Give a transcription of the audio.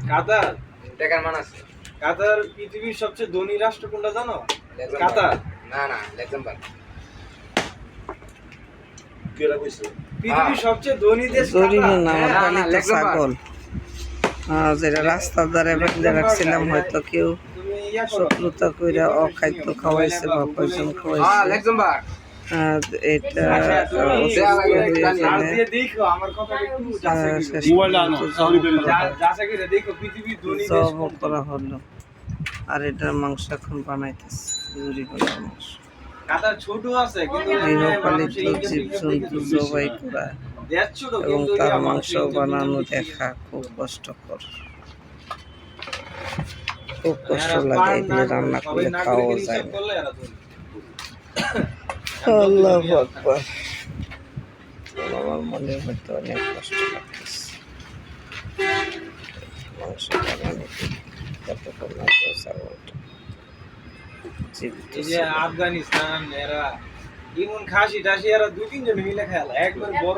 কাতার টাকার মান আছে। কাতার পৃথিবীর সবচেয়ে ধনী রাষ্ট্র কোনটা জানো? কাতার না না লক্সেমবার্গ। কেরা কইছে? পৃথিবীর সবচেয়ে ধনী দেশ জরিনা কাতার। না, আমার না, খালি তো লেক্সেমবার্গ। ছাগল। যেটা রাস্তার ধারে বেঁধে রাখছিলাম, হয়তো কেউ তুমি ইয়া করো, শত্রুতা কইরা অখাদ্য খাওয়াইছে বা পয়জন হ্যাঁ খাওয়াইছে। লক্সেমবার্গ। এটা আচ্ছা, তুমি অসুস্থ হয়ে চার্জ গেলে দিয়ে দেখো, আমার কথাটা একটু যাচাই করে শেষ দেখো। মোবাইলটা আনো, পর্যন্ত সাউরি বের করো। যাচাই করে দেখো পৃথিবীর ধনী দেশ জব কোনটা। করা হলো। আর এটার মাংস এখন বানাইতেছে, জুরি করার মাংস। কাতার ছোট আছে কিন্তু গৃহপালিত জীবজন্তু জবাই করা দেশ ছোট এবং কিন্তু তার ইয়া মাংস মানুষের বানানো বেশি। দেখা খুব কষ্টকর, খুব কষ্ট এরা লাগে। পার এগুলো না রান্না করে, করলে সবাই না খাওয়া করে যায় হিসাব না। করলে এরা ধনী। আল্লাহু আকবার। আমার মনের মধ্যে অনেক কষ্ট লাগতেছে। মাংস বানানো কতক্ষণ লাগবে ছাগলটা জীবিত এই যে ছিল। আফগানিস্তান এরা ইমন খাসি টাসি এরা 2-3 জন মিলে খেলা একবার বড়